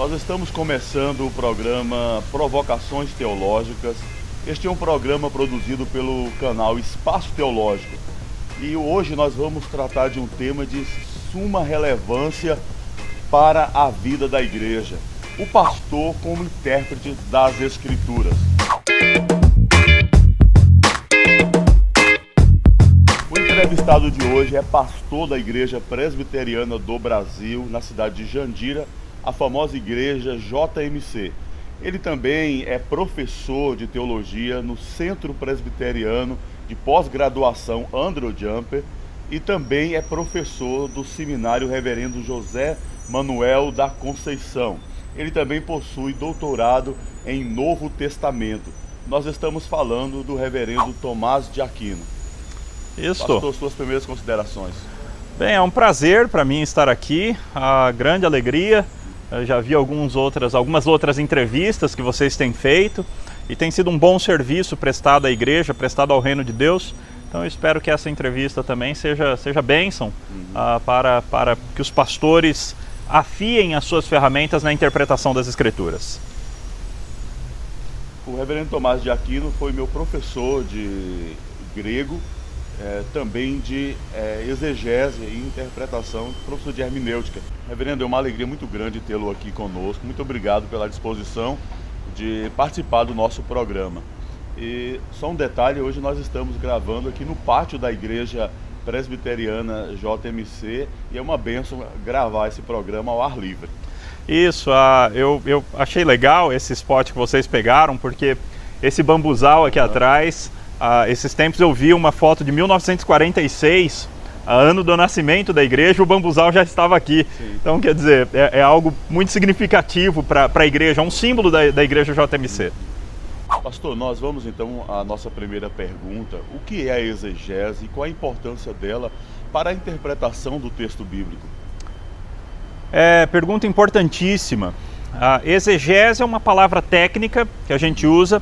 Nós estamos começando o programa Provocações Teológicas. Este é um programa produzido pelo canal Espaço Teológico. E hoje nós vamos tratar de um tema de suma relevância para a vida da igreja. O pastor como intérprete das Escrituras. O entrevistado de hoje é pastor da Igreja Presbiteriana do Brasil, na cidade de Jandira, a famosa igreja JMC. Ele também é professor de teologia no Centro Presbiteriano de Pós-Graduação Andrew Jumper e também é professor do Seminário Reverendo José Manuel da Conceição. Ele também possui doutorado em Novo Testamento. Nós estamos falando do Reverendo Tomás de Aquino. Isso. Pastor, suas primeiras considerações. Bem, é um prazer para mim estar aqui, a grande alegria. Eu já vi algumas outras entrevistas que vocês têm feito e tem sido um bom serviço prestado à igreja, prestado ao reino de Deus. Então eu espero que essa entrevista também seja bênção para que os pastores afiem as suas ferramentas na interpretação das Escrituras. O reverendo Tomás de Aquino foi meu professor de grego, também de exegese e interpretação, professor de hermenêutica. Reverendo, é uma alegria muito grande tê-lo aqui conosco. Muito obrigado pela disposição de participar do nosso programa. E só um detalhe, hoje nós estamos gravando aqui no pátio da Igreja Presbiteriana JMC e é uma bênção gravar esse programa ao ar livre. Isso, eu achei legal esse spot que vocês pegaram, porque esse bambuzal aqui atrás, esses tempos eu vi uma foto de 1946, ano do nascimento da igreja, o bambuzal já estava aqui. Sim. Então, quer dizer, é algo muito significativo para a igreja, é um símbolo da igreja JMC. Pastor, nós vamos então à nossa primeira pergunta. O que é a exegese e qual a importância dela para a interpretação do texto bíblico? Pergunta importantíssima. A exegese é uma palavra técnica que a gente usa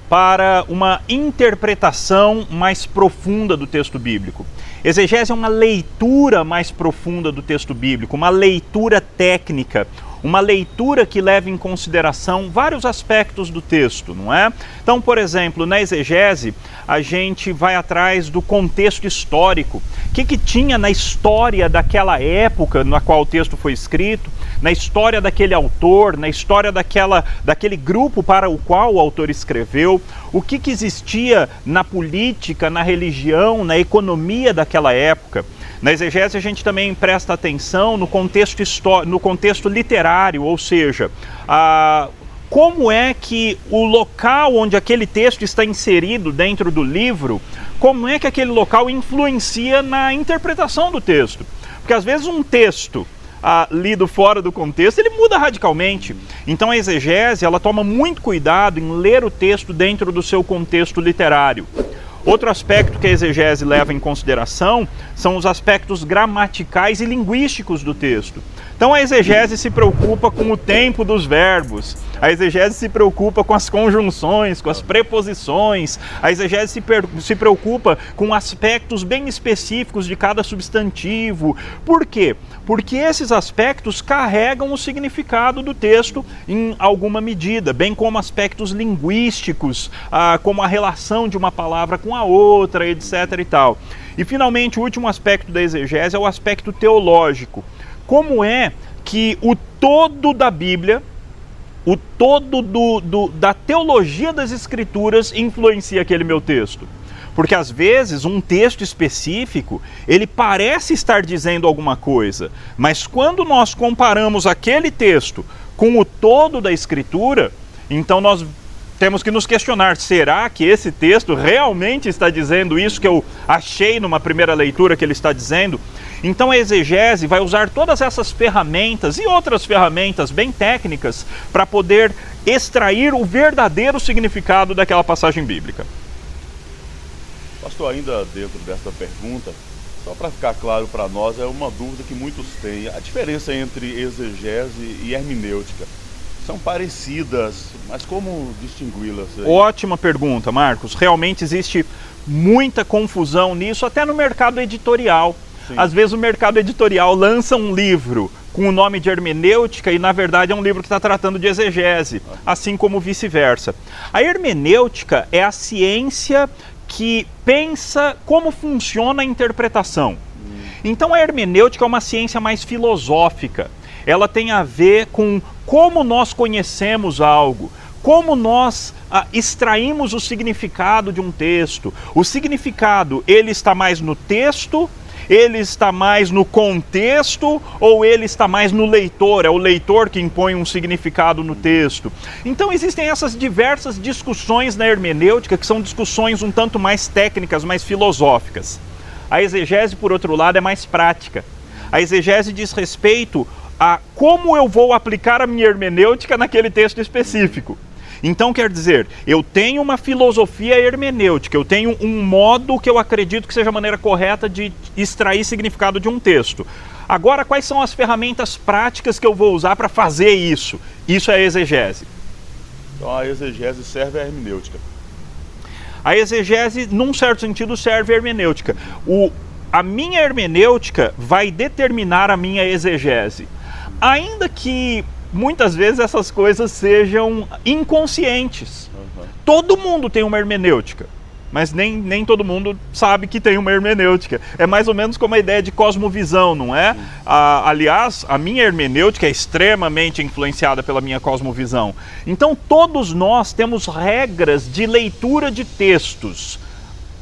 para uma interpretação mais profunda do texto bíblico. Exegese é uma leitura mais profunda do texto bíblico, uma leitura técnica, uma leitura que leva em consideração vários aspectos do texto, não é? Então, por exemplo, na exegese, a gente vai atrás do contexto histórico. O que tinha na história daquela época na qual o texto foi escrito, na história daquele autor, na história daquele grupo para o qual o autor escreveu, o que existia na política, na religião, na economia daquela época. Na exegese a gente também presta atenção no contexto literário, ou seja, como é que o local onde aquele texto está inserido dentro do livro, como é que aquele local influencia na interpretação do texto. Porque às vezes um texto lido fora do contexto, ele muda radicalmente. Então a exegese, ela toma muito cuidado em ler o texto dentro do seu contexto literário. Outro aspecto que a exegese leva em consideração são os aspectos gramaticais e linguísticos do texto. Então a exegese se preocupa com o tempo dos verbos, a exegese se preocupa com as conjunções, com as preposições, a exegese se preocupa com aspectos bem específicos de cada substantivo. Por quê? Porque esses aspectos carregam o significado do texto em alguma medida, bem como aspectos linguísticos, como a relação de uma palavra com a outra, etc. e tal. E finalmente o último aspecto da exegese é o aspecto teológico. Como é que o todo da Bíblia, o todo da teologia das Escrituras influencia aquele meu texto? Porque às vezes um texto específico, ele parece estar dizendo alguma coisa, mas quando nós comparamos aquele texto com o todo da Escritura, então nós temos que nos questionar, será que esse texto realmente está dizendo isso que eu achei numa primeira leitura que ele está dizendo? Então a exegese vai usar todas essas ferramentas e outras ferramentas bem técnicas para poder extrair o verdadeiro significado daquela passagem bíblica. Pastor, ainda dentro dessa pergunta, só para ficar claro para nós, é uma dúvida que muitos têm. A diferença entre exegese e hermenêutica são parecidas, mas como distingui-las? Ótima pergunta, Marcos. Realmente existe muita confusão nisso, até no mercado editorial. Sim. Às vezes o mercado editorial lança um livro com o nome de hermenêutica e na verdade é um livro que está tratando de exegese, assim como vice-versa. A hermenêutica é a ciência que pensa como funciona a interpretação. Então a hermenêutica é uma ciência mais filosófica. Ela tem a ver com como nós conhecemos algo, como nós extraímos o significado de um texto. O significado, ele está mais no texto, ele está mais no contexto ou ele está mais no leitor? É o leitor que impõe um significado no texto. Então existem essas diversas discussões na hermenêutica que são discussões um tanto mais técnicas, mais filosóficas. A exegese, por outro lado, é mais prática. A exegese diz respeito a como eu vou aplicar a minha hermenêutica naquele texto específico. Então, quer dizer, eu tenho uma filosofia hermenêutica, eu tenho um modo que eu acredito que seja a maneira correta de extrair significado de um texto. Agora, quais são as ferramentas práticas que eu vou usar para fazer isso? Isso é a exegese. Então, a exegese serve à hermenêutica. A exegese, num certo sentido, serve à hermenêutica. A minha hermenêutica vai determinar a minha exegese. Ainda que muitas vezes essas coisas sejam inconscientes. Todo mundo tem uma hermenêutica, mas nem todo mundo sabe que tem uma hermenêutica. É mais ou menos como a ideia de cosmovisão, não é? Aliás, a minha hermenêutica é extremamente influenciada pela minha cosmovisão. Então todos nós temos regras de leitura de textos,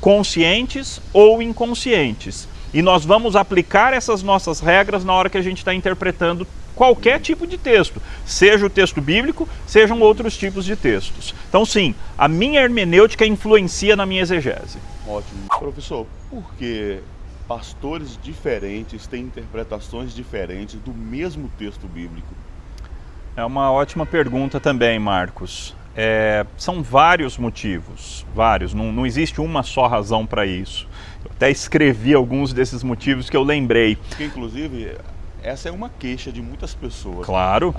conscientes ou inconscientes. E nós vamos aplicar essas nossas regras na hora que a gente está interpretando qualquer tipo de texto, seja o texto bíblico, sejam outros tipos de textos. Então sim, a minha hermenêutica influencia na minha exegese. Ótimo. Professor, por que pastores diferentes têm interpretações diferentes do mesmo texto bíblico? É uma ótima pergunta também, Marcos. São vários motivos, vários, não existe uma só razão para isso. Eu até escrevi alguns desses motivos que eu lembrei. Porque, inclusive, essa é uma queixa de muitas pessoas. Claro.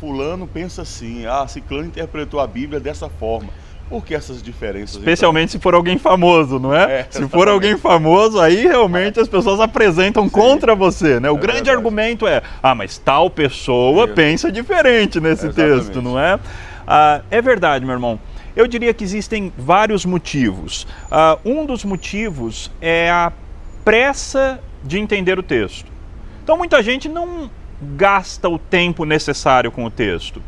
Fulano pensa assim, ciclano interpretou a Bíblia dessa forma. Por que essas diferenças? Especialmente se for alguém famoso, não é? Se for alguém famoso, aí realmente as pessoas apresentam contra você, né? O grande argumento é, mas tal pessoa pensa diferente nesse texto, não é? É verdade, meu irmão. Eu diria que existem vários motivos. Um dos motivos é a pressa de entender o texto. Então muita gente não gasta o tempo necessário com o texto.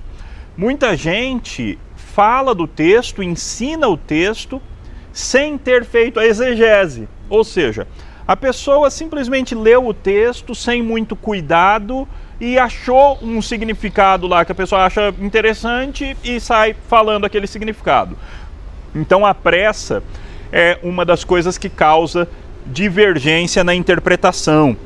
Muita gente fala do texto, ensina o texto, sem ter feito a exegese. Ou seja, a pessoa simplesmente leu o texto sem muito cuidado e achou um significado lá que a pessoa acha interessante e sai falando aquele significado. Então a pressa é uma das coisas que causa divergência na interpretação.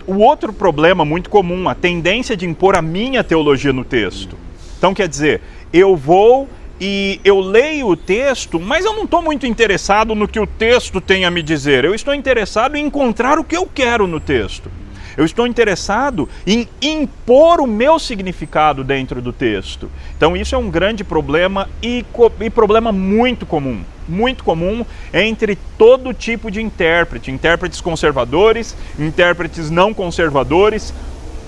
O outro problema muito comum, a tendência de impor a minha teologia no texto. Então quer dizer, eu vou e eu leio o texto, mas eu não estou muito interessado no que o texto tem a me dizer. Eu estou interessado em encontrar o que eu quero no texto. Eu estou interessado em impor o meu significado dentro do texto. Então isso é um grande problema e problema muito comum entre todo tipo de intérprete, intérpretes conservadores, intérpretes não conservadores.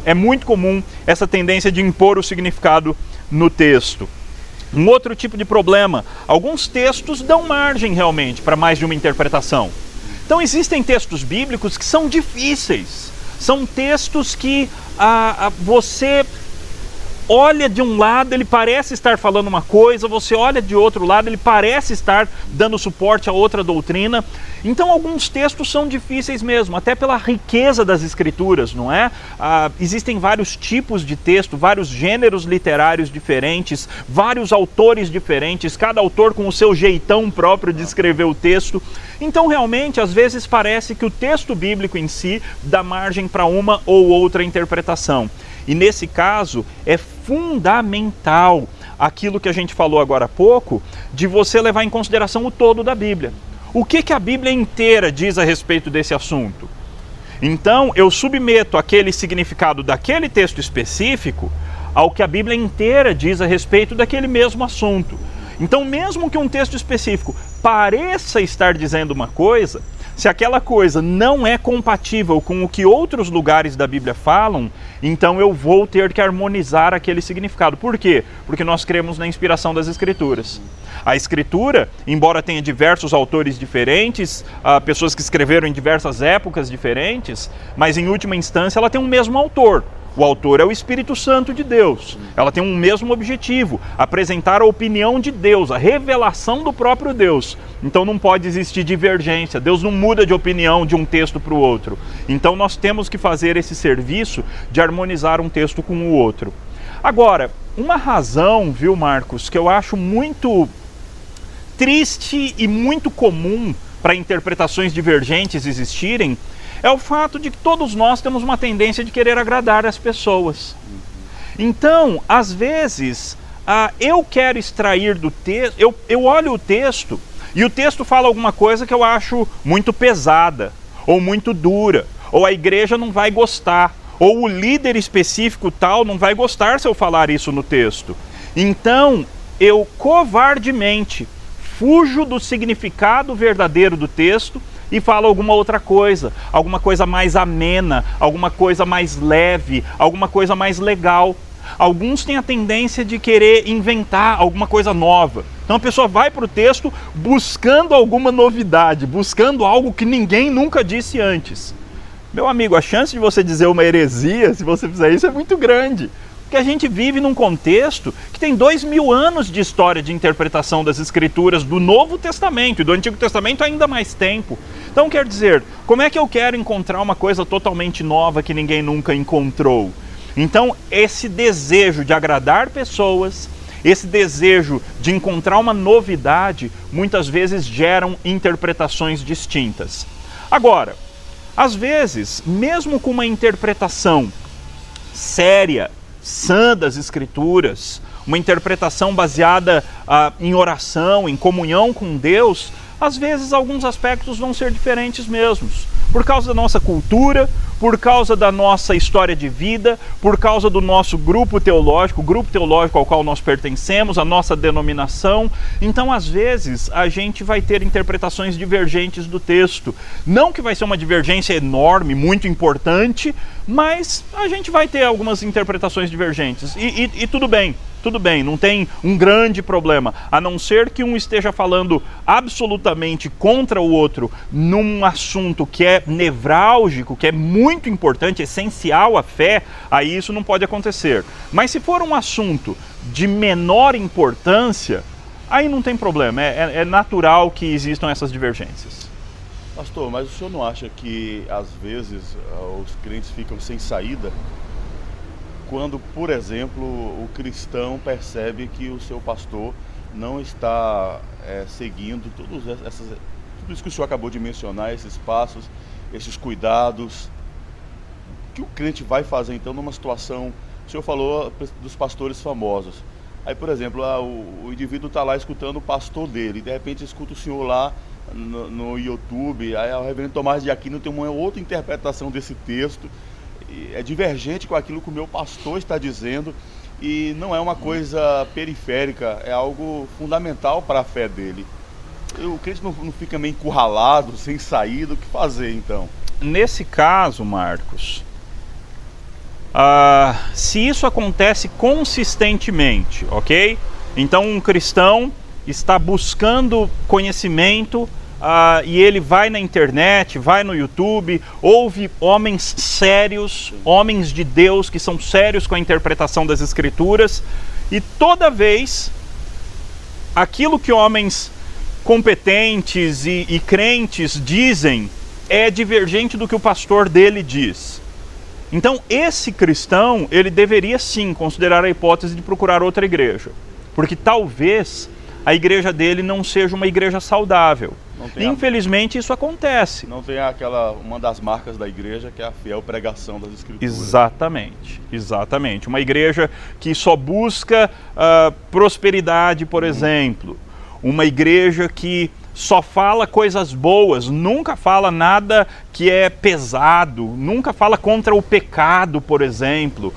É muito comum essa tendência de impor o significado no texto. Um outro tipo de problema, alguns textos dão margem realmente para mais de uma interpretação. Então existem textos bíblicos que são difíceis. São textos que você olha de um lado, ele parece estar falando uma coisa, você olha de outro lado, ele parece estar dando suporte a outra doutrina. Então alguns textos são difíceis mesmo, até pela riqueza das escrituras, não é? Existem vários tipos de texto, vários gêneros literários diferentes, vários autores diferentes, cada autor com o seu jeitão próprio de escrever o texto. Então realmente, às vezes parece que o texto bíblico em si dá margem para uma ou outra interpretação. E nesse caso, é fundamental aquilo que a gente falou agora há pouco, de você levar em consideração o todo da Bíblia. O que a Bíblia inteira diz a respeito desse assunto? Então, eu submeto aquele significado daquele texto específico ao que a Bíblia inteira diz a respeito daquele mesmo assunto. Então, mesmo que um texto específico pareça estar dizendo uma coisa, Se aquela coisa não é compatível com o que outros lugares da Bíblia falam, então eu vou ter que harmonizar aquele significado. Por quê? Porque nós cremos na inspiração das Escrituras. A Escritura, embora tenha diversos autores diferentes, pessoas que escreveram em diversas épocas diferentes, mas em última instância ela tem um mesmo autor. O autor é o Espírito Santo de Deus. Ela tem um mesmo objetivo, apresentar a opinião de Deus, a revelação do próprio Deus. Então não pode existir divergência. Deus não muda de opinião de um texto para o outro. Então nós temos que fazer esse serviço de harmonizar um texto com o outro. Agora, uma razão, viu, Marcos, que eu acho muito triste e muito comum para interpretações divergentes existirem, é o fato de que todos nós temos uma tendência de querer agradar as pessoas. Então, às vezes, eu quero extrair do texto, eu olho o texto e o texto fala alguma coisa que eu acho muito pesada, ou muito dura, ou a igreja não vai gostar, ou o líder específico tal não vai gostar se eu falar isso no texto. Então, eu covardemente fujo do significado verdadeiro do texto e falo alguma outra coisa, alguma coisa mais amena, alguma coisa mais leve, alguma coisa mais legal. Alguns têm a tendência de querer inventar alguma coisa nova. Então a pessoa vai para o texto buscando alguma novidade, buscando algo que ninguém nunca disse antes. Meu amigo, a chance de você dizer uma heresia, se você fizer isso, é muito grande. Porque a gente vive num contexto que tem 2000 anos de história de interpretação das Escrituras do Novo Testamento e do Antigo Testamento ainda mais tempo. Então, quer dizer, como é que eu quero encontrar uma coisa totalmente nova que ninguém nunca encontrou? Então, esse desejo de agradar pessoas, esse desejo de encontrar uma novidade, muitas vezes geram interpretações distintas. Agora, às vezes, mesmo com uma interpretação séria, sã das Escrituras, uma interpretação baseada em oração, em comunhão com Deus, às vezes alguns aspectos vão ser diferentes mesmos. Por causa da nossa cultura, por causa da nossa história de vida, por causa do nosso grupo teológico ao qual nós pertencemos, a nossa denominação. Então, às vezes, a gente vai ter interpretações divergentes do texto. Não que vai ser uma divergência enorme, muito importante, mas a gente vai ter algumas interpretações divergentes. E tudo bem, não tem um grande problema, a não ser que um esteja falando absolutamente contra o outro num assunto que é nevrálgico, que é muito importante, essencial à fé, aí isso não pode acontecer. Mas se for um assunto de menor importância, aí não tem problema, é natural que existam essas divergências. Pastor, mas o senhor não acha que às vezes os crentes ficam sem saída quando, por exemplo, o cristão percebe que o seu pastor não está seguindo tudo isso que o senhor acabou de mencionar, esses passos, esses cuidados? O que o crente vai fazer então numa situação? O senhor falou dos pastores famosos. Aí, por exemplo, o indivíduo está lá escutando o pastor dele, e de repente escuta o senhor lá no YouTube, aí o reverendo Tomás de Aquino tem uma outra interpretação desse texto, é divergente com aquilo que o meu pastor está dizendo, e não é uma coisa periférica, é algo fundamental para a fé dele. O crente não fica meio encurralado, sem saída, o que fazer então? Nesse caso, Marcos, se isso acontece consistentemente, ok? Então um cristão está buscando conhecimento e ele vai na internet, vai no YouTube, ouve homens sérios, homens de Deus que são sérios com a interpretação das Escrituras, e toda vez aquilo que homens competentes e crentes dizem é divergente do que o pastor dele diz. Então esse cristão, ele deveria sim considerar a hipótese de procurar outra igreja, porque talvez a igreja dele não seja uma igreja saudável. Infelizmente isso acontece. Não tem uma das marcas da igreja, que é a fiel pregação das Escrituras. Exatamente. Uma igreja que só busca prosperidade, por exemplo. Uma igreja que só fala coisas boas, nunca fala nada que é pesado, nunca fala contra o pecado, por exemplo.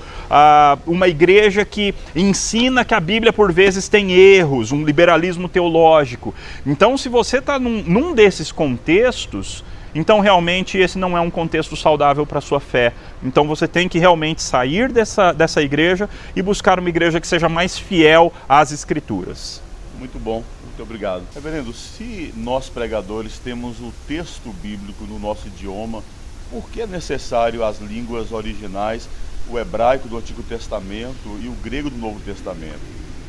Uma igreja que ensina que a Bíblia por vezes tem erros, um liberalismo teológico. Então, se você está num desses contextos, então realmente esse não é um contexto saudável para a sua fé. Então você tem que realmente sair dessa igreja e buscar uma igreja que seja mais fiel às Escrituras. Muito bom, muito obrigado. Reverendo, se nós pregadores temos o texto bíblico no nosso idioma, por que é necessário as línguas originais, o hebraico do Antigo Testamento e o grego do Novo Testamento?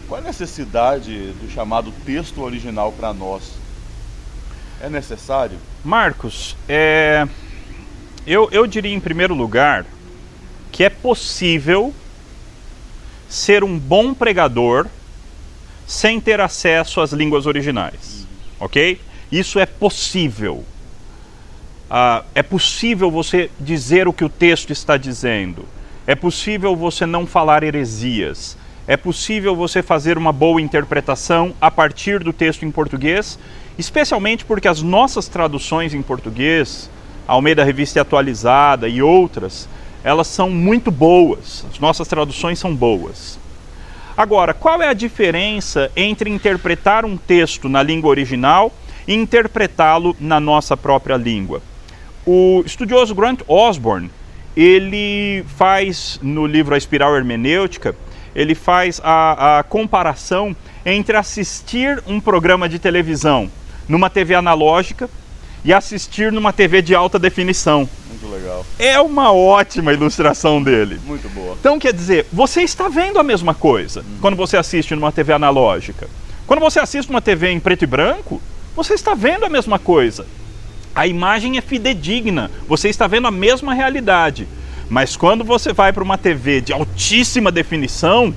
Qual é a necessidade do chamado texto original para nós? É necessário? Marcos, eu diria em primeiro lugar que é possível ser um bom pregador sem ter acesso às línguas originais, ok? Isso é possível. É possível você dizer o que o texto está dizendo. É possível você não falar heresias. É possível você fazer uma boa interpretação a partir do texto em português, especialmente porque as nossas traduções em português, Almeida Revista Atualizada e outras, elas são muito boas. As nossas traduções são boas. Agora, qual é a diferença entre interpretar um texto na língua original e interpretá-lo na nossa própria língua? O estudioso Grant Osborne, ele faz no livro A Espiral Hermenêutica, ele faz a comparação entre assistir um programa de televisão numa TV analógica e assistir numa TV de alta definição. Muito legal. É uma ótima ilustração dele. Muito boa. Então, quer dizer, você está vendo a mesma coisa quando você assiste numa TV analógica. Quando você assiste uma TV em preto e branco, você está vendo a mesma coisa. A imagem é fidedigna, você está vendo a mesma realidade. Mas quando você vai para uma TV de altíssima definição,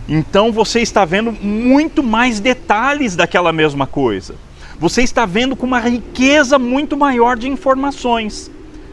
então você está vendo muito mais detalhes daquela mesma coisa. Você está vendo com uma riqueza muito maior de informações.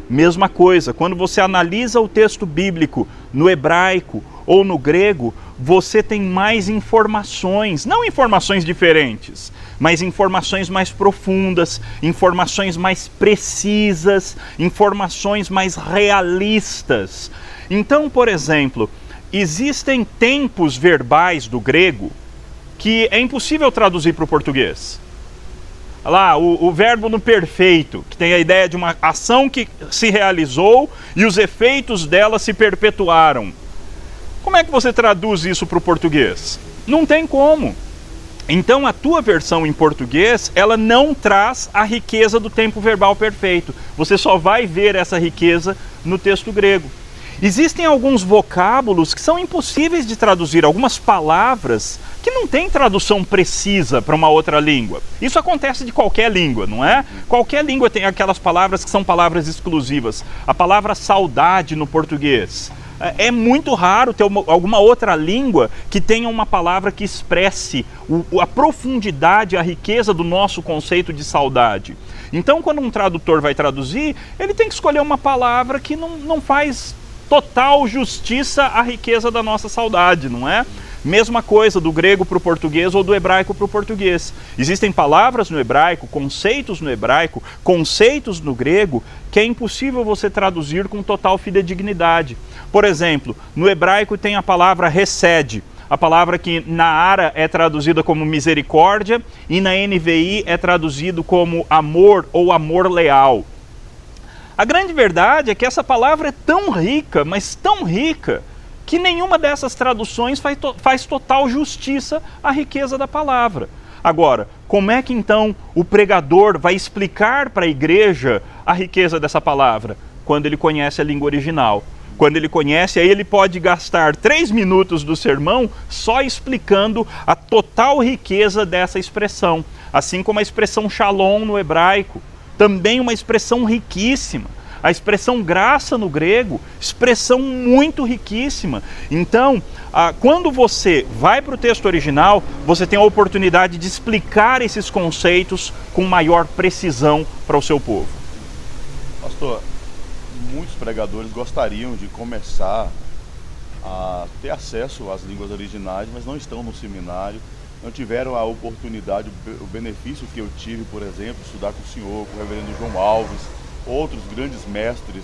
Mesma coisa, quando você analisa o texto bíblico no hebraico ou no grego, você tem mais informações, não informações diferentes, mas informações mais profundas, informações mais precisas, informações mais realistas. Então, por exemplo, existem tempos verbais do grego que é impossível traduzir para o português. Lá, o verbo no perfeito, que tem a ideia de uma ação que se realizou e os efeitos dela se perpetuaram. Como é que você traduz isso para o português? Não tem como. Então a tua versão em português, ela não traz a riqueza do tempo verbal perfeito. Você só vai ver essa riqueza no texto grego. Existem alguns vocábulos que são impossíveis de traduzir, algumas palavras que não têm tradução precisa para uma outra língua. Isso acontece de qualquer língua, não é? Qualquer língua tem aquelas palavras que são palavras exclusivas. A palavra saudade no português. É muito raro ter alguma outra língua que tenha uma palavra que expresse a profundidade, a riqueza do nosso conceito de saudade. Então, quando um tradutor vai traduzir, ele tem que escolher uma palavra que não faz total justiça à riqueza da nossa saudade, não é? Mesma coisa do grego para o português ou do hebraico para o português. Existem palavras no hebraico, conceitos no hebraico, conceitos no grego, que é impossível você traduzir com total fidedignidade. Por exemplo, no hebraico tem a palavra hesed, a palavra que na Ara é traduzida como misericórdia e na NVI é traduzido como amor ou amor leal. A grande verdade é que essa palavra é tão rica, mas tão rica, que nenhuma dessas traduções faz total justiça à riqueza da palavra. Agora, como é que então o pregador vai explicar para a igreja a riqueza dessa palavra? Quando ele conhece a língua original. Quando ele conhece, aí ele pode gastar 3 minutos do sermão só explicando a total riqueza dessa expressão. Assim como a expressão shalom no hebraico. Também uma expressão riquíssima. A expressão graça no grego, expressão muito riquíssima. Então, quando você vai para o texto original, você tem a oportunidade de explicar esses conceitos com maior precisão para o seu povo. Pastor, muitos pregadores gostariam de começar a ter acesso às línguas originais, mas não estão no seminário, não tiveram a oportunidade, o benefício que eu tive, por exemplo, estudar com o senhor, com o reverendo João Alves, outros grandes mestres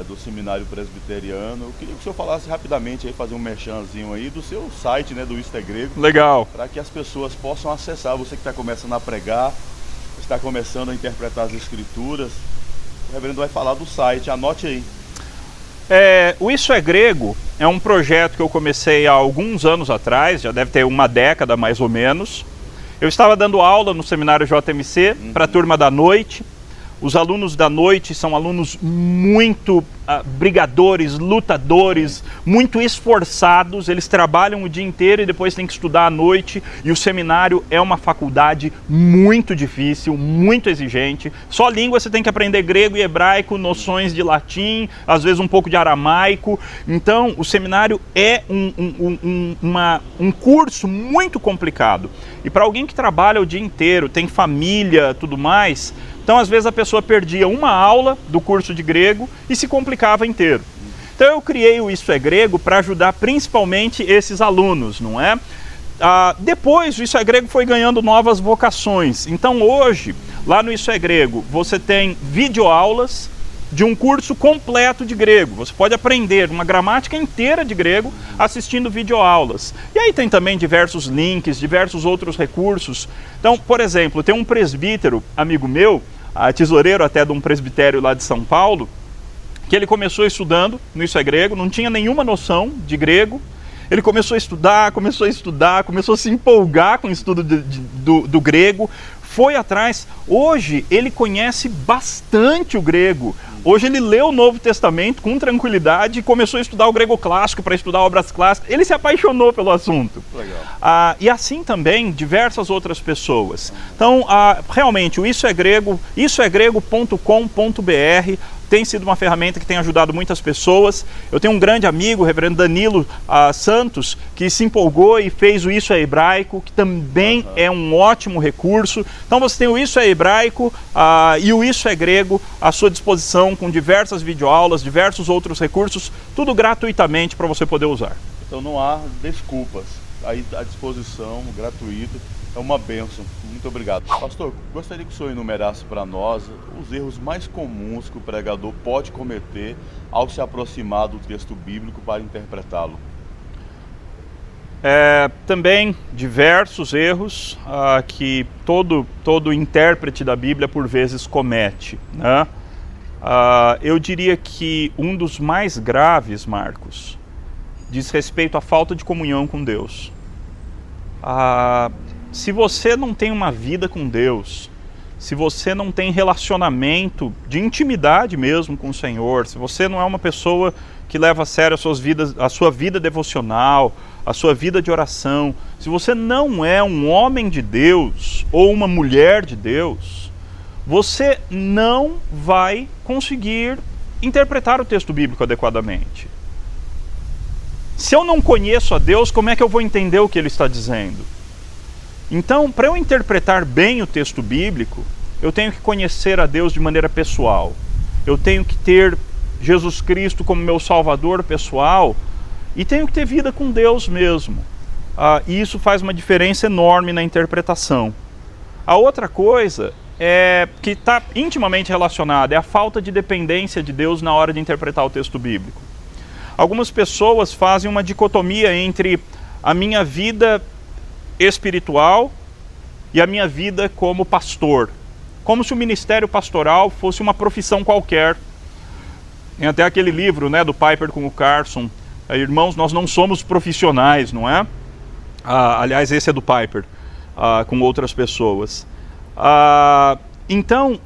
do seminário presbiteriano. Eu queria que o senhor falasse rapidamente, aí, fazer um merchanzinho aí do seu site, né, do Isto é Grego. Legal. Para que as pessoas possam acessar, você que está começando a pregar, está começando a interpretar as escrituras, o reverendo vai falar do site, anote aí. O Isso é Grego é um projeto que eu comecei há alguns anos atrás, já deve ter uma década mais ou menos. Eu estava dando aula no seminário JMC para a turma da noite. Os alunos da noite são alunos muito brigadores, lutadores, muito esforçados. Eles trabalham o dia inteiro e depois têm que estudar à noite. E o seminário é uma faculdade muito difícil, muito exigente. Só língua você tem que aprender grego e hebraico, noções de latim, às vezes um pouco de aramaico. Então, o seminário é um curso muito complicado. E para alguém que trabalha o dia inteiro, tem família, tudo mais... Então, às vezes, a pessoa perdia uma aula do curso de grego e se complicava inteiro. Então, eu criei o Isso é Grego para ajudar principalmente esses alunos, não é? Depois, o Isso é Grego foi ganhando novas vocações. Então, hoje, lá no Isso é Grego, você tem videoaulas de um curso completo de grego. Você pode aprender uma gramática inteira de grego assistindo videoaulas. E aí tem também diversos links, diversos outros recursos. Então, por exemplo, tem um presbítero, amigo meu, tesoureiro até de um presbitério lá de São Paulo, que ele começou estudando no Isso é Grego, não tinha nenhuma noção de grego. Ele começou a estudar, começou a se empolgar com o estudo do grego, foi atrás. Hoje ele conhece bastante o grego. Hoje ele lê o Novo Testamento com tranquilidade e começou a estudar o grego clássico para estudar obras clássicas. Ele se apaixonou pelo assunto. Legal. E assim também diversas outras pessoas. Então, realmente, o Isso é Grego, issoegrego.com.br, tem sido uma ferramenta que tem ajudado muitas pessoas. Eu tenho um grande amigo, o reverendo Danilo Santos, que se empolgou e fez o Isso é Hebraico, que também é um ótimo recurso. Então você tem o Isso é Hebraico e o Isso é Grego à sua disposição, com diversas videoaulas, diversos outros recursos, tudo gratuitamente para você poder usar. Então não há desculpas, aí à disposição, gratuito. É uma bênção. Muito obrigado. Pastor, gostaria que o senhor enumerasse para nós os erros mais comuns que o pregador pode cometer ao se aproximar do texto bíblico para interpretá-lo. Também diversos erros que todo intérprete da Bíblia por vezes comete, né? Eu diria que um dos mais graves, Marcos, diz respeito à falta de comunhão com Deus. Se você não tem uma vida com Deus, se você não tem relacionamento de intimidade mesmo com o Senhor, se você não é uma pessoa que leva a sério a sua vida devocional, a sua vida de oração, se você não é um homem de Deus ou uma mulher de Deus, você não vai conseguir interpretar o texto bíblico adequadamente. Se eu não conheço a Deus, como é que eu vou entender o que Ele está dizendo? Então, para eu interpretar bem o texto bíblico, eu tenho que conhecer a Deus de maneira pessoal. Eu tenho que ter Jesus Cristo como meu Salvador pessoal e tenho que ter vida com Deus mesmo. E isso faz uma diferença enorme na interpretação. A outra coisa que está intimamente relacionada é a falta de dependência de Deus na hora de interpretar o texto bíblico. Algumas pessoas fazem uma dicotomia entre a minha vida espiritual e a minha vida como pastor, como se o ministério pastoral fosse uma profissão qualquer. Tem até aquele livro, né, do Piper com o Carson, Irmãos, nós não somos profissionais, não é? Aliás, esse é do Piper, com outras pessoas. Então,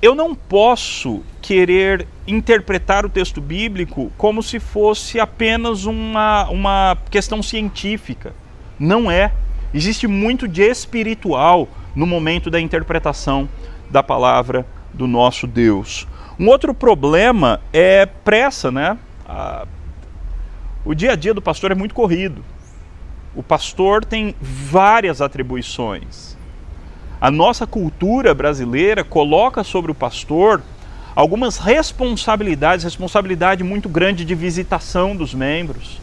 eu não posso querer interpretar o texto bíblico como se fosse apenas uma questão científica. Não é. Existe muito de espiritual no momento da interpretação da palavra do nosso Deus. Um outro problema é pressa, né? O dia a dia do pastor é muito corrido. O pastor tem várias atribuições. A nossa cultura brasileira coloca sobre o pastor algumas responsabilidade muito grande de visitação dos membros.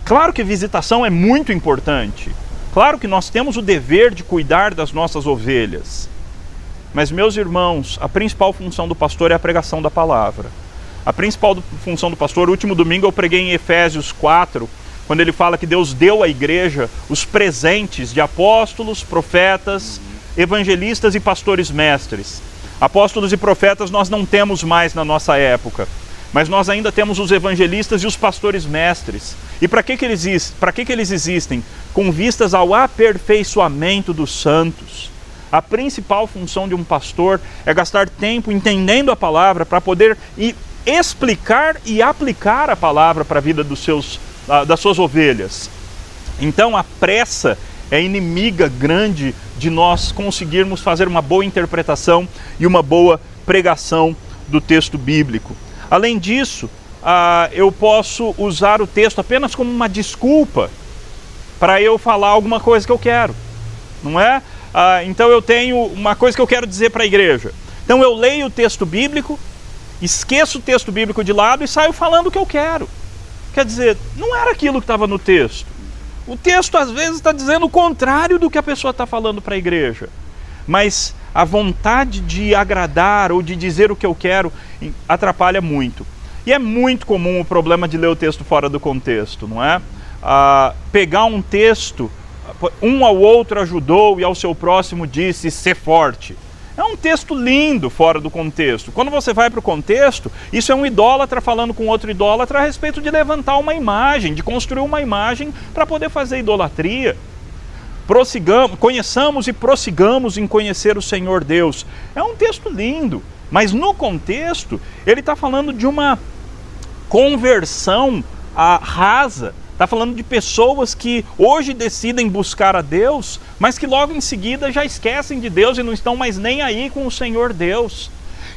Claro que visitação é muito importante. Claro que nós temos o dever de cuidar das nossas ovelhas. Mas, meus irmãos, a principal função do pastor é a pregação da palavra. A principal função do pastor, o último domingo eu preguei em Efésios 4, quando ele fala que Deus deu à igreja os presentes de apóstolos, profetas, evangelistas e pastores mestres. Apóstolos e profetas nós não temos mais na nossa época, mas nós ainda temos os evangelistas e os pastores mestres. E para que eles existem? Com vistas ao aperfeiçoamento dos santos. A principal função de um pastor é gastar tempo entendendo a palavra para poder explicar e aplicar a palavra para a vida das suas ovelhas. Então a pressa é inimiga grande de nós conseguirmos fazer uma boa interpretação e uma boa pregação do texto bíblico. Além disso, eu posso usar o texto apenas como uma desculpa para eu falar alguma coisa que eu quero, não é? Então eu tenho uma coisa que eu quero dizer para a igreja. Então eu leio o texto bíblico, esqueço o texto bíblico de lado e saio falando o que eu quero. Quer dizer, não era aquilo que estava no texto. O texto às vezes está dizendo o contrário do que a pessoa está falando para a igreja. Mas a vontade de agradar ou de dizer o que eu quero atrapalha muito. E é muito comum o problema de ler o texto fora do contexto, não é? Pegar um texto, um ao outro ajudou e ao seu próximo disse, ser forte. É um texto lindo fora do contexto. Quando você vai para o contexto, isso é um idólatra falando com outro idólatra a respeito de levantar uma imagem, de construir uma imagem para poder fazer idolatria. Conheçamos e prossigamos em conhecer o Senhor Deus. É um texto lindo, mas no contexto ele está falando de uma conversão rasa. Está falando de pessoas que hoje decidem buscar a Deus, mas que logo em seguida já esquecem de Deus e não estão mais nem aí com o Senhor Deus.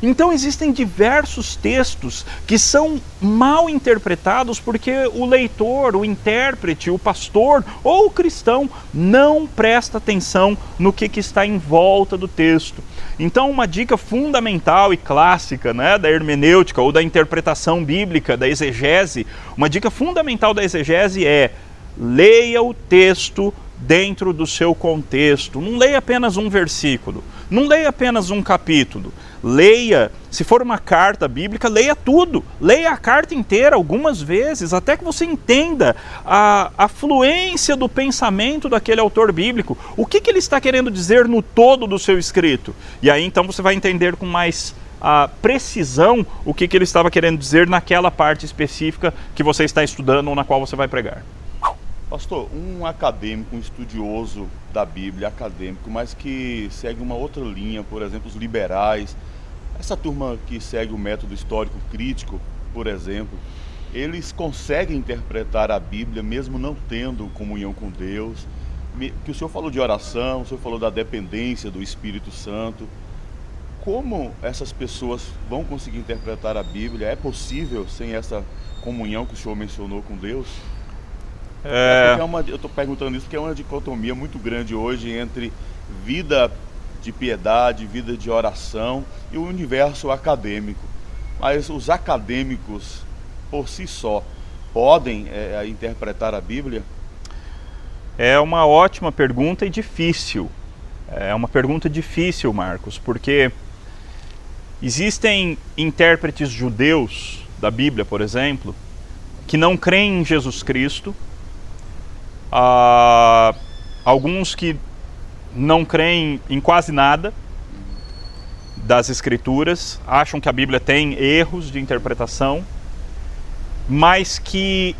Então existem diversos textos que são mal interpretados porque o leitor, o intérprete, o pastor ou o cristão não presta atenção no que está em volta do texto. Então uma dica fundamental e clássica, né, da hermenêutica ou da interpretação bíblica, da exegese, uma dica fundamental da exegese é: leia o texto dentro do seu contexto. Não leia apenas um versículo, não leia apenas um capítulo. Leia, se for uma carta bíblica, leia tudo. Leia a carta inteira algumas vezes, até que você entenda a fluência do pensamento daquele autor bíblico. O que ele está querendo dizer no todo do seu escrito. E aí então você vai entender com mais precisão o que ele estava querendo dizer naquela parte específica que você está estudando ou na qual você vai pregar. Pastor, um acadêmico, um estudioso da Bíblia, acadêmico, mas que segue uma outra linha, por exemplo, os liberais, essa turma que segue o método histórico crítico, por exemplo, eles conseguem interpretar a Bíblia mesmo não tendo comunhão com Deus, que o senhor falou de oração, o senhor falou da dependência do Espírito Santo. Como essas pessoas vão conseguir interpretar a Bíblia? É possível sem essa comunhão que o senhor mencionou com Deus? Eu estou perguntando isso porque é uma dicotomia muito grande hoje entre vida de piedade, vida de oração e o universo acadêmico. Mas os acadêmicos, por si só, podem interpretar a Bíblia? É uma ótima pergunta e difícil. É uma pergunta difícil, Marcos, porque existem intérpretes judeus da Bíblia, por exemplo, que não creem em Jesus Cristo. Alguns que não creem em quase nada das Escrituras, acham que a Bíblia tem erros de interpretação, mas que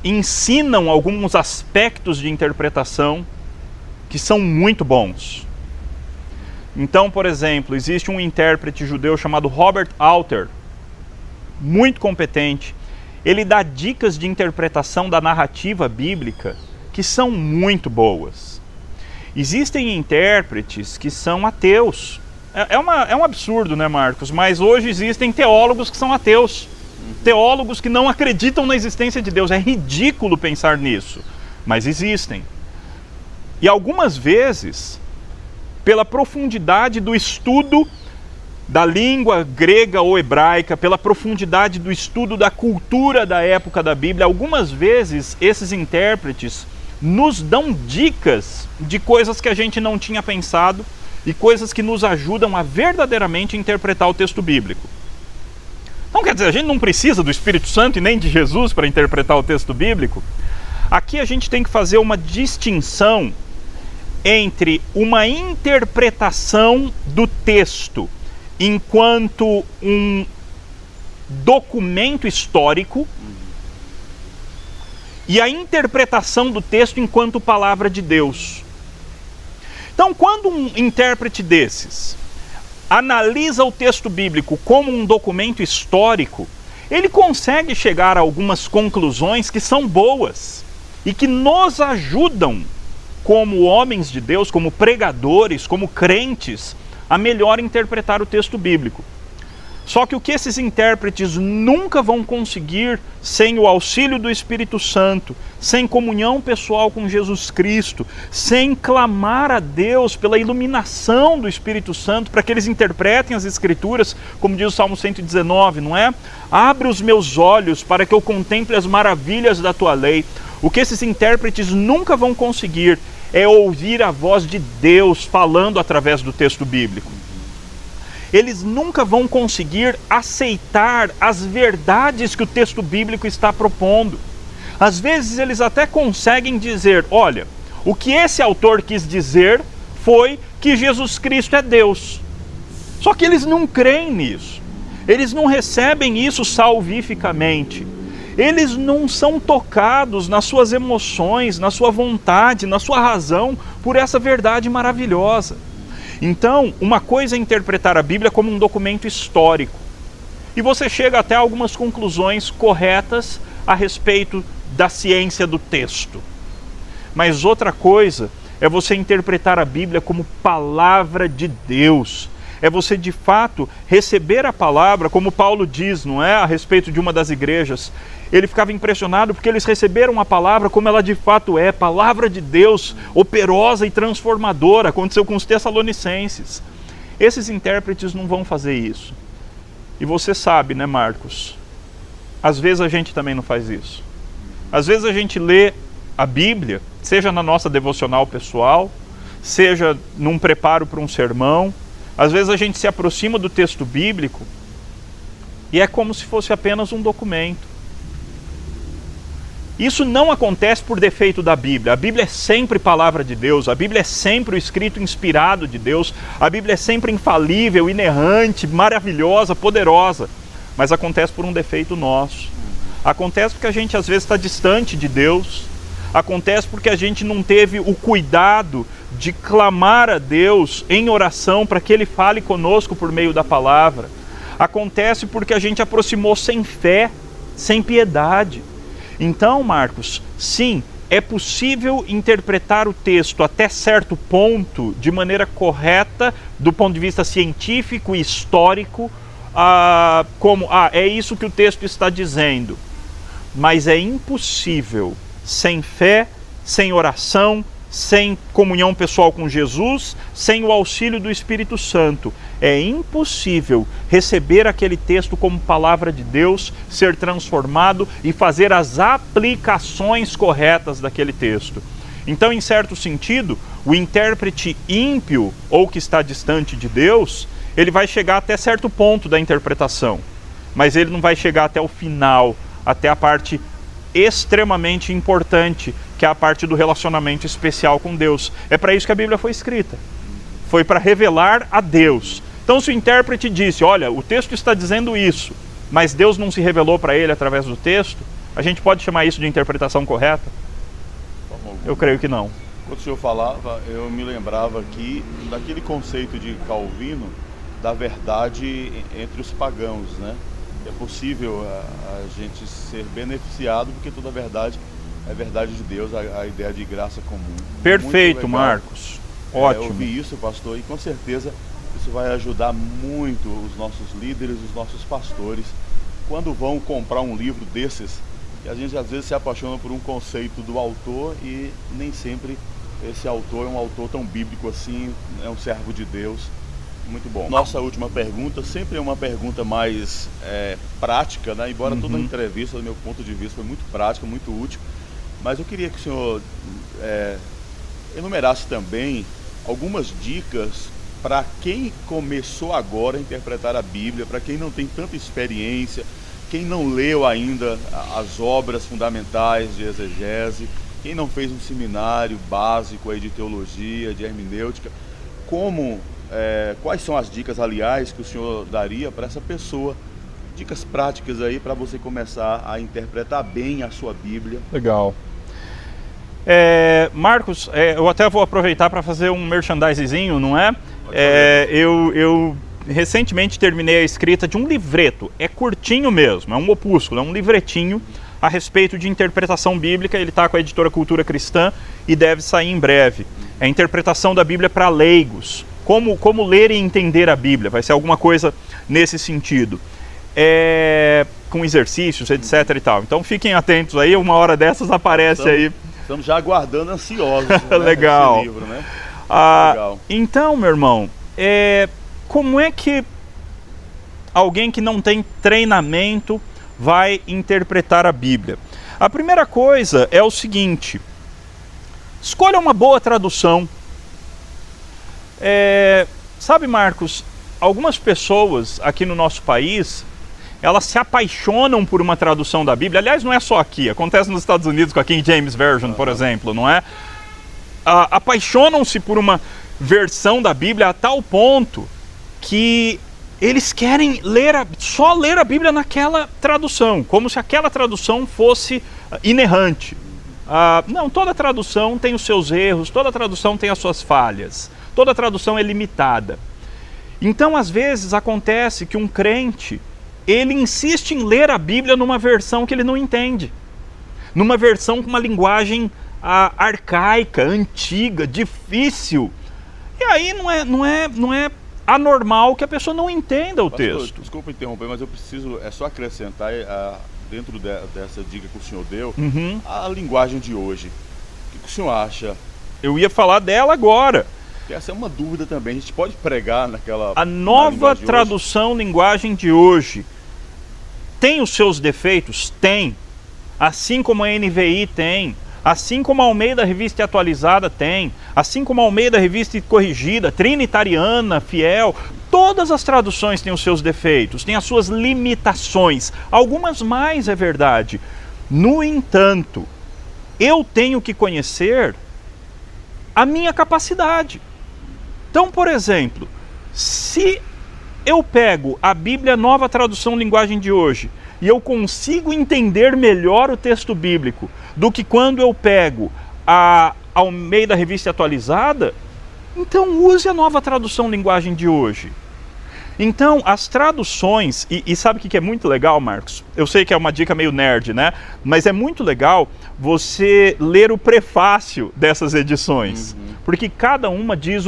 ensinam alguns aspectos de interpretação que são muito bons. Então, por exemplo, existe um intérprete judeu chamado Robert Alter, muito competente. Ele dá dicas de interpretação da narrativa bíblica que são muito boas. Existem intérpretes que são ateus. É um absurdo, né, Marcos? Mas hoje existem teólogos que são ateus. Teólogos que não acreditam na existência de Deus. É ridículo pensar nisso, mas existem. E algumas vezes, pela profundidade do estudo da língua grega ou hebraica, pela profundidade do estudo da cultura da época da Bíblia, algumas vezes esses intérpretes nos dão dicas de coisas que a gente não tinha pensado e coisas que nos ajudam a verdadeiramente interpretar o texto bíblico. Então quer dizer, a gente não precisa do Espírito Santo e nem de Jesus para interpretar o texto bíblico? Aqui a gente tem que fazer uma distinção entre uma interpretação do texto enquanto um documento histórico e a interpretação do texto enquanto palavra de Deus. Então, quando um intérprete desses analisa o texto bíblico como um documento histórico, ele consegue chegar a algumas conclusões que são boas e que nos ajudam, como homens de Deus, como pregadores, como crentes, a melhor interpretar o texto bíblico. Só que o que esses intérpretes nunca vão conseguir sem o auxílio do Espírito Santo, sem comunhão pessoal com Jesus Cristo, sem clamar a Deus pela iluminação do Espírito Santo para que eles interpretem as Escrituras, como diz o Salmo 119, não é? Abre os meus olhos para que eu contemple as maravilhas da tua lei. O que esses intérpretes nunca vão conseguir é ouvir a voz de Deus falando através do texto bíblico. Eles nunca vão conseguir aceitar as verdades que o texto bíblico está propondo. Às vezes eles até conseguem dizer, olha, o que esse autor quis dizer foi que Jesus Cristo é Deus. Só que eles não creem nisso. Eles não recebem isso salvificamente. Eles não são tocados nas suas emoções, na sua vontade, na sua razão por essa verdade maravilhosa. Então, uma coisa é interpretar a Bíblia como um documento histórico. E você chega até algumas conclusões corretas a respeito da ciência do texto. Mas outra coisa é você interpretar a Bíblia como palavra de Deus. É você, de fato, receber a palavra, como Paulo diz, não é? A respeito de uma das igrejas. Ele ficava impressionado porque eles receberam a palavra como ela de fato é, palavra de Deus, operosa e transformadora. Aconteceu com os Tessalonicenses. Esses intérpretes não vão fazer isso. E você sabe, né, Marcos? Às vezes a gente também não faz isso. Às vezes a gente lê a Bíblia, seja na nossa devocional pessoal, seja num preparo para um sermão. Às vezes a gente se aproxima do texto bíblico e é como se fosse apenas um documento. Isso não acontece por defeito da Bíblia. A Bíblia é sempre palavra de Deus, a Bíblia é sempre o escrito inspirado de Deus, a Bíblia é sempre infalível, inerrante, maravilhosa, poderosa. Mas acontece por um defeito nosso. Acontece porque a gente às vezes está distante de Deus. Acontece porque a gente não teve o cuidado de clamar a Deus em oração para que Ele fale conosco por meio da palavra. Acontece porque a gente aproximou sem fé, sem piedade. Então, Marcos, sim, é possível interpretar o texto até certo ponto de maneira correta, do ponto de vista científico e histórico, como, é isso que o texto está dizendo. Mas é impossível, sem fé, sem oração, sem comunhão pessoal com Jesus, sem o auxílio do Espírito Santo. É impossível receber aquele texto como palavra de Deus, ser transformado e fazer as aplicações corretas daquele texto. Então, em certo sentido, o intérprete ímpio ou que está distante de Deus, ele vai chegar até certo ponto da interpretação, mas ele não vai chegar até o final, até a parte extremamente importante, que é a parte do relacionamento especial com Deus. É para isso que a Bíblia foi escrita. Foi para revelar a Deus. Então, se o intérprete disse, olha, o texto está dizendo isso, mas Deus não se revelou para ele através do texto, a gente pode chamar isso de interpretação correta? Eu creio que não. Quando o senhor falava, eu me lembrava aqui daquele conceito de Calvino, da verdade entre os pagãos, né? É possível a gente ser beneficiado porque toda a verdade é verdade de Deus, a ideia de graça comum. Perfeito, Marcos. Ótimo. Eu ouvi isso, pastor, e com certeza isso vai ajudar muito os nossos líderes, os nossos pastores, quando vão comprar um livro desses, que a gente às vezes se apaixona por um conceito do autor e nem sempre esse autor é um autor tão bíblico assim, é um servo de Deus. Muito bom. Nossa última pergunta sempre é uma pergunta mais prática, né? Embora toda a entrevista, do meu ponto de vista, foi muito prática, muito útil. Mas eu queria que o senhor enumerasse também algumas dicas para quem começou agora a interpretar a Bíblia, para quem não tem tanta experiência, quem não leu ainda as obras fundamentais de exegese, quem não fez um seminário básico aí de teologia, de hermenêutica, quais são as dicas, aliás, que o senhor daria para essa pessoa? Dicas práticas aí para você começar a interpretar bem a sua Bíblia. Legal. Marcos, eu até vou aproveitar para fazer um merchandisezinho, não é? Eu recentemente terminei a escrita de um livreto, é curtinho mesmo, é um opúsculo, é um livretinho a respeito de interpretação bíblica. Ele está com a editora Cultura Cristã e deve sair em breve. É a interpretação da Bíblia para leigos, como ler e entender a Bíblia, vai ser alguma coisa nesse sentido. Com exercícios, etc e tal. Então fiquem atentos aí, uma hora dessas aparece aí. Estamos já aguardando, ansiosos, né, Legal. esse livro, né? Legal. Então, meu irmão, como é que alguém que não tem treinamento vai interpretar a Bíblia? A primeira coisa é o seguinte: escolha uma boa tradução. Sabe, Marcos, algumas pessoas aqui no nosso país, elas se apaixonam por uma tradução da Bíblia. Aliás, não é só aqui, acontece nos Estados Unidos com a King James Version, por exemplo, não é? Apaixonam-se por uma versão da Bíblia a tal ponto que eles querem só ler a Bíblia naquela tradução, como se aquela tradução fosse inerrante. Não, toda tradução tem os seus erros, toda tradução tem as suas falhas, toda tradução é limitada. Então, às vezes, acontece que um crente, ele insiste em ler a Bíblia numa versão que ele não entende, numa versão com uma linguagem arcaica, antiga, difícil. E aí não é anormal que a pessoa não entenda o texto. Desculpa interromper, mas eu preciso só acrescentar dentro dessa dica que o senhor deu, a linguagem de hoje. O que o senhor acha? Eu ia falar dela agora. Porque essa é uma dúvida também, a gente pode pregar naquela... A nova tradução linguagem de hoje tem os seus defeitos? Tem. Assim como a NVI tem, assim como a Almeida Revista Atualizada tem, assim como a Almeida Revista Corrigida, Trinitariana, Fiel, todas as traduções têm os seus defeitos, têm as suas limitações, algumas mais, é verdade. No entanto, eu tenho que conhecer a minha capacidade. Então, por exemplo, se eu pego a Bíblia Nova Tradução Linguagem de hoje e eu consigo entender melhor o texto bíblico do que quando eu pego a Almeida Revista Atualizada, então use a Nova Tradução Linguagem de hoje. Então, as traduções, e sabe o que é muito legal, Marcos? Eu sei que é uma dica meio nerd, né? Mas é muito legal você ler o prefácio dessas edições, porque cada uma diz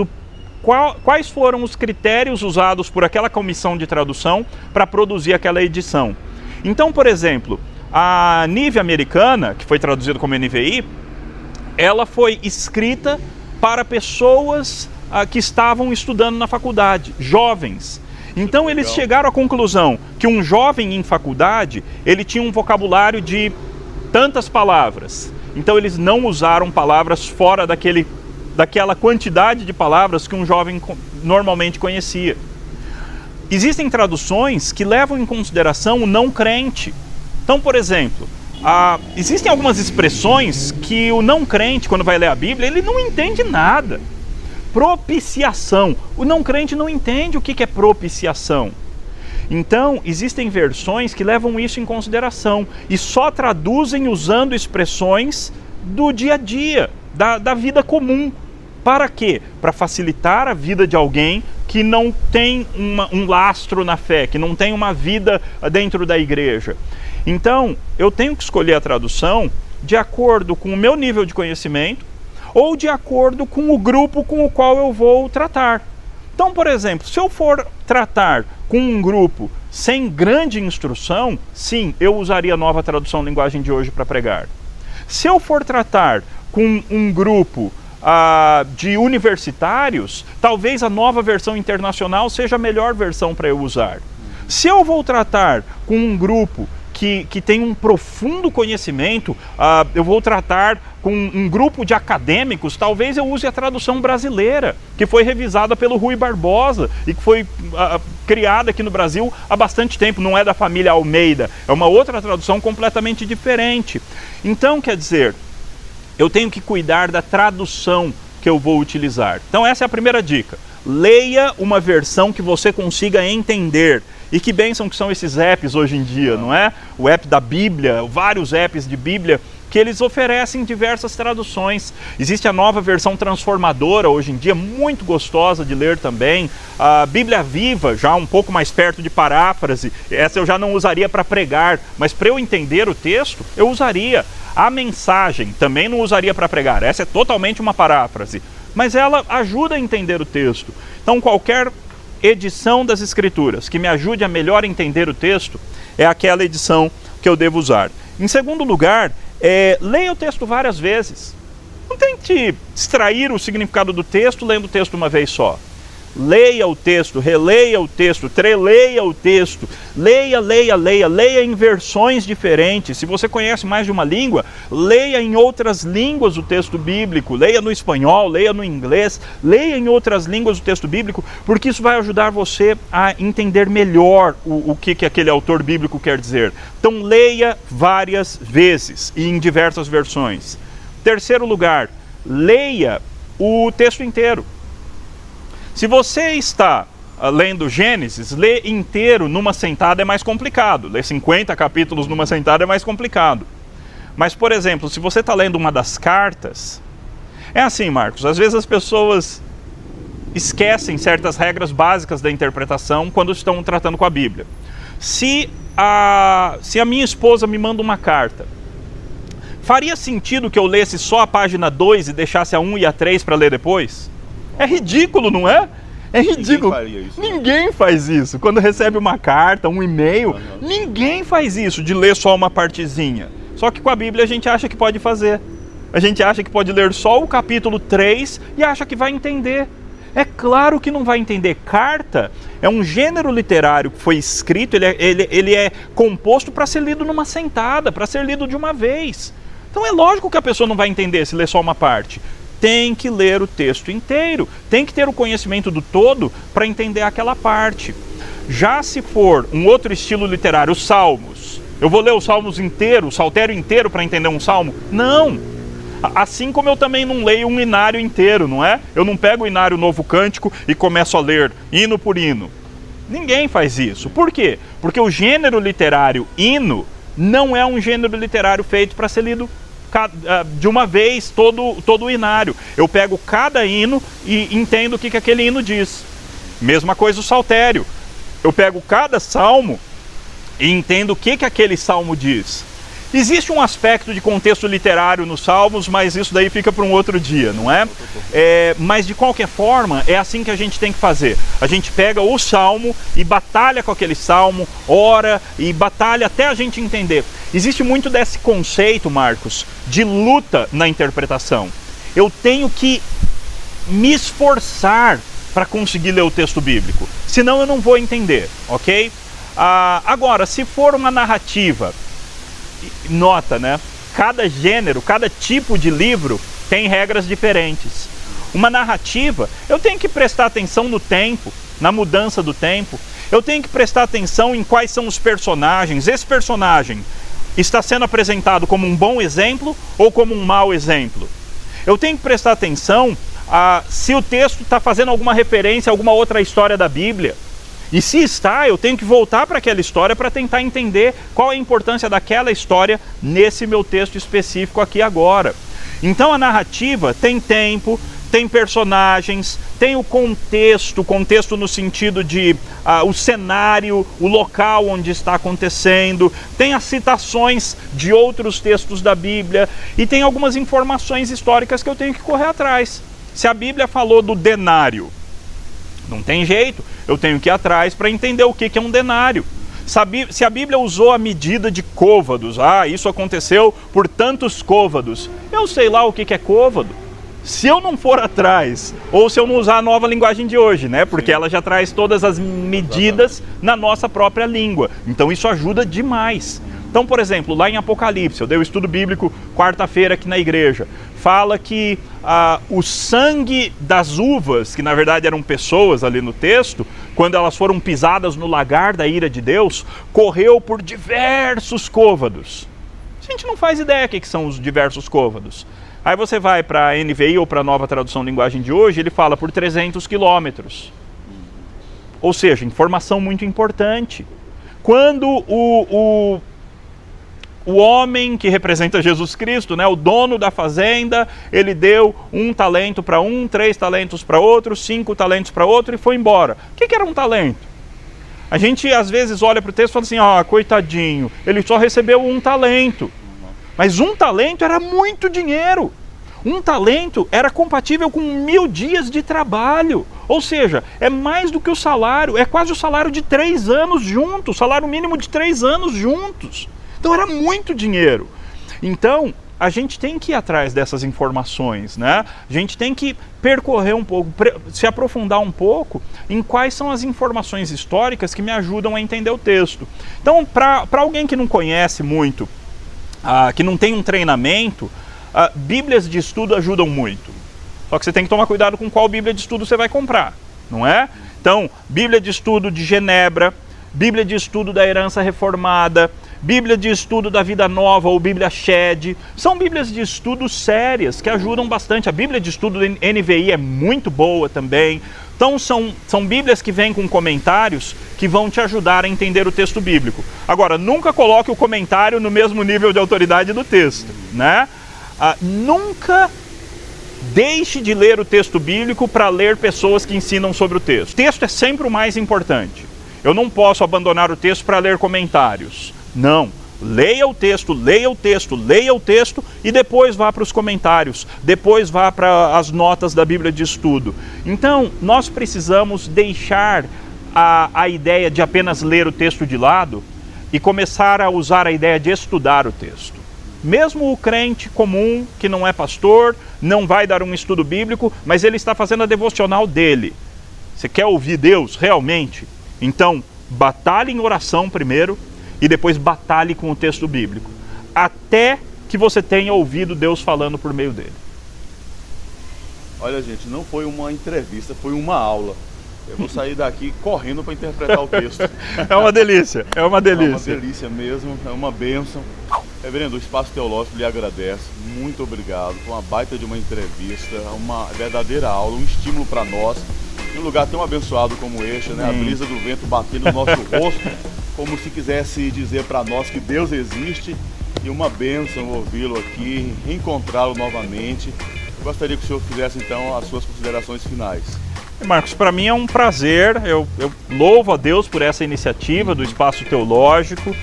quais foram os critérios usados por aquela comissão de tradução para produzir aquela edição. Então, por exemplo, a NIV americana, que foi traduzida como NVI, ela foi escrita para pessoas que estavam estudando na faculdade, jovens. Então eles chegaram à conclusão que um jovem em faculdade, ele tinha um vocabulário de tantas palavras. Então eles não usaram palavras fora daquela quantidade de palavras que um jovem normalmente conhecia. Existem traduções que levam em consideração o não crente. Então, por exemplo, existem algumas expressões que o não crente, quando vai ler a Bíblia, ele não entende nada. Propiciação. O não crente não entende o que é propiciação. Então, existem versões que levam isso em consideração e só traduzem usando expressões do dia a dia, da vida comum. Para quê? Para facilitar a vida de alguém que não tem um lastro na fé, que não tem uma vida dentro da igreja. Então, eu tenho que escolher a tradução de acordo com o meu nível de conhecimento ou de acordo com o grupo com o qual eu vou tratar. Então, por exemplo, se eu for tratar com um grupo sem grande instrução, sim, eu usaria a Nova Tradução Linguagem de hoje para pregar. Se eu for tratar com um grupo de universitários, talvez a Nova Versão Internacional seja a melhor versão para eu usar. Se eu vou tratar com um grupo que tem um profundo conhecimento, eu vou tratar com um grupo de acadêmicos, talvez eu use a tradução brasileira, que foi revisada pelo Rui Barbosa e que foi criada aqui no Brasil há bastante tempo, não é da família Almeida, é uma outra tradução completamente diferente. Então, quer dizer, eu tenho que cuidar da tradução que eu vou utilizar. Então essa é a primeira dica. Leia uma versão que você consiga entender. E que bênção que são esses apps hoje em dia, não é? O app da Bíblia, vários apps de Bíblia, que eles oferecem diversas traduções. Existe a nova versão transformadora hoje em dia, muito gostosa de ler também. A Bíblia Viva, já um pouco mais perto de paráfrase. Essa eu já não usaria para pregar, mas para eu entender o texto, eu usaria. A Mensagem também não usaria para pregar. Essa é totalmente uma paráfrase, mas ela ajuda a entender o texto. Então qualquer edição das Escrituras que me ajude a melhor entender o texto é aquela edição que eu devo usar. Em segundo lugar, leia o texto várias vezes. Não tente extrair o significado do texto lendo o texto uma vez só. Leia o texto, releia o texto, treleia o texto, leia em versões diferentes. Se você conhece mais de uma língua, leia em outras línguas o texto bíblico, leia no espanhol, leia no inglês, leia em outras línguas o texto bíblico, porque isso vai ajudar você a entender melhor o que aquele autor bíblico quer dizer. Então leia várias vezes e em diversas versões. Terceiro lugar, leia o texto inteiro. Se você está lendo Gênesis, ler inteiro numa sentada é mais complicado. Ler 50 capítulos numa sentada é mais complicado. Mas, por exemplo, se você está lendo uma das cartas, é assim, Marcos, às vezes as pessoas esquecem certas regras básicas da interpretação quando estão tratando com a Bíblia. Se a minha esposa me manda uma carta, faria sentido que eu lesse só a página 2 e deixasse a 1 e a 3 para ler depois? É ridículo, não é? É ridículo. Ninguém faria isso, ninguém faz isso. Quando recebe uma carta, um e-mail, ninguém faz isso, de ler só uma partezinha. Só que com a Bíblia a gente acha que pode fazer. A gente acha que pode ler só o capítulo 3 e acha que vai entender. É claro que não vai entender. Carta é um gênero literário que foi escrito, ele é composto para ser lido numa sentada, para ser lido de uma vez. Então é lógico que a pessoa não vai entender se ler só uma parte. Tem que ler o texto inteiro, tem que ter o conhecimento do todo para entender aquela parte. Já se for um outro estilo literário, os Salmos, eu vou ler os Salmos inteiro, o saltério inteiro para entender um salmo? Não! Assim como eu também não leio um inário inteiro, não é? Eu não pego o inário Novo Cântico e começo a ler hino por hino. Ninguém faz isso. Por quê? Porque o gênero literário hino não é um gênero literário feito para ser lido de uma vez todo o inário. Eu pego cada hino e entendo o que aquele hino diz. Mesma coisa o saltério. Eu pego cada salmo e entendo o que aquele salmo diz. Existe um aspecto de contexto literário nos salmos, mas isso daí fica para um outro dia, não é? Mas de qualquer forma, é assim que a gente tem que fazer. A gente pega o salmo e batalha com aquele salmo, ora e batalha até a gente entender. Existe muito desse conceito, Marcos, de luta na interpretação. Eu tenho que me esforçar para conseguir ler o texto bíblico, senão eu não vou entender, ok? Agora, se for uma narrativa, nota, né? Cada gênero, cada tipo de livro tem regras diferentes. Uma narrativa, eu tenho que prestar atenção no tempo, na mudança do tempo. Eu tenho que prestar atenção em quais são os personagens. Esse personagem está sendo apresentado como um bom exemplo ou como um mau exemplo. Eu tenho que prestar atenção se o texto está fazendo alguma referência a alguma outra história da Bíblia. E se está, eu tenho que voltar para aquela história para tentar entender qual é a importância daquela história nesse meu texto específico aqui agora. Então a narrativa tem tempo, tem personagens, tem o contexto no sentido de o cenário, o local onde está acontecendo, tem as citações de outros textos da Bíblia e tem algumas informações históricas que eu tenho que correr atrás. Se a Bíblia falou do denário, não tem jeito, eu tenho que ir atrás para entender o que é um denário. Se a Bíblia usou a medida de côvados, isso aconteceu por tantos côvados, eu sei lá o que é côvado. Se eu não for atrás, ou se eu não usar a nova linguagem de hoje, né? Porque ela já traz todas as medidas na nossa própria língua. Então isso ajuda demais. Então, por exemplo, lá em Apocalipse, eu dei o estudo bíblico quarta-feira aqui na igreja, fala que o sangue das uvas, que na verdade eram pessoas ali no texto, quando elas foram pisadas no lagar da ira de Deus, correu por diversos côvados. A gente não faz ideia o que são os diversos côvados. Aí você vai para a NVI ou para a Nova Tradução Linguagem de hoje, ele fala por 300 quilômetros. Ou seja, informação muito importante. Quando o homem que representa Jesus Cristo, né, o dono da fazenda, ele deu 1 talento para um, 3 talentos para outro, 5 talentos para outro e foi embora. O que era um talento? A gente às vezes olha para o texto e fala assim, coitadinho, ele só recebeu 1 talento. Mas 1 talento era muito dinheiro. 1 talento era compatível com 1000 dias de trabalho. Ou seja, é mais do que o salário, é quase o salário de 3 anos juntos, salário mínimo de 3 anos juntos. Então era muito dinheiro. Então, a gente tem que ir atrás dessas informações, né? A gente tem que percorrer um pouco, se aprofundar um pouco em quais são as informações históricas que me ajudam a entender o texto. Então, para alguém que não conhece muito, que não tem um treinamento, bíblias de estudo ajudam muito. Só que você tem que tomar cuidado com qual bíblia de estudo você vai comprar, não é? Então, Bíblia de estudo de Genebra, Bíblia de estudo da herança reformada, Bíblia de estudo da Vida Nova ou Bíblia Shed, são bíblias de estudo sérias que ajudam bastante. A Bíblia de estudo NVI é muito boa também. Então são bíblias que vêm com comentários que vão te ajudar a entender o texto bíblico. Agora, nunca coloque o comentário no mesmo nível de autoridade do texto, né? Nunca deixe de ler o texto bíblico para ler pessoas que ensinam sobre o texto. O texto é sempre o mais importante. Eu não posso abandonar o texto para ler comentários. Não. Leia o texto, leia o texto, leia o texto e depois vá para os comentários, depois vá para as notas da Bíblia de estudo. Então, nós precisamos deixar a ideia de apenas ler o texto de lado e começar a usar a ideia de estudar o texto. Mesmo o crente comum, que não é pastor, não vai dar um estudo bíblico, mas ele está fazendo a devocional dele. Você quer ouvir Deus realmente? Então, batalhe em oração primeiro e depois batalhe com o texto bíblico, até que você tenha ouvido Deus falando por meio dele. Olha, gente, não foi uma entrevista, foi uma aula. Eu vou sair daqui correndo para interpretar o texto. É uma delícia, é uma delícia. É uma delícia mesmo, é uma bênção. Reverendo, o Espaço Teológico lhe agradece, muito obrigado. Foi uma baita de uma entrevista, uma verdadeira aula, um estímulo para nós. Em um lugar tão abençoado como este, né? A brisa do vento batendo no nosso rosto, como se quisesse dizer para nós que Deus existe, e uma bênção ouvi-lo aqui, reencontrá-lo novamente. Eu gostaria que o senhor fizesse então as suas considerações finais. Marcos, para mim é um prazer, eu louvo a Deus por essa iniciativa do Espaço Teológico.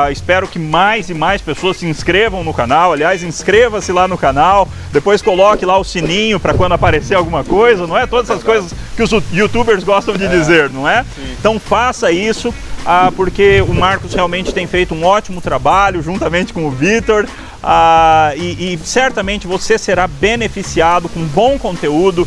Espero que mais e mais pessoas se inscrevam no canal. Aliás, inscreva-se lá no canal, depois coloque lá o sininho para quando aparecer alguma coisa, não é? Todas essas coisas que os youtubers gostam de dizer, não é? Sim. Então faça isso, porque o Marcos realmente tem feito um ótimo trabalho juntamente com o Vitor, e certamente você será beneficiado com bom conteúdo.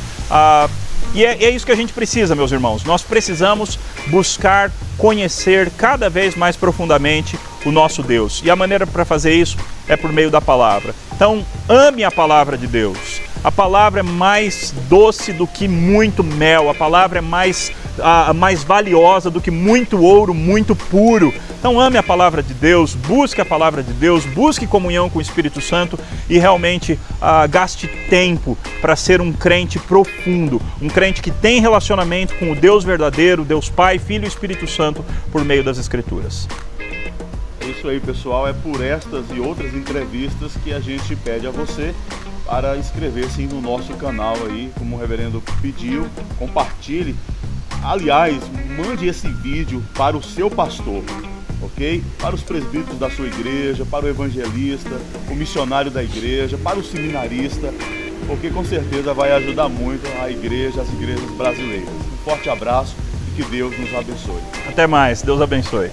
E é isso que a gente precisa, meus irmãos. Nós precisamos buscar conhecer cada vez mais profundamente o nosso Deus. E a maneira para fazer isso é por meio da palavra. Então, ame a palavra de Deus. A palavra é mais doce do que muito mel. A palavra é mais valiosa do que muito ouro, muito puro. Então ame a palavra de Deus, busque a palavra de Deus, busque comunhão com o Espírito Santo e realmente gaste tempo para ser um crente profundo, um crente que tem relacionamento com o Deus verdadeiro, Deus Pai, Filho e Espírito Santo por meio das Escrituras. É isso aí, pessoal, é por estas e outras entrevistas que a gente pede a você para inscrever-se no nosso canal aí, como o reverendo pediu, compartilhe. Aliás, mande esse vídeo para o seu pastor, ok? Para os presbíteros da sua igreja, para o evangelista, o missionário da igreja, para o seminarista, porque com certeza vai ajudar muito a igreja, as igrejas brasileiras. Um forte abraço e que Deus nos abençoe. Até mais, Deus abençoe.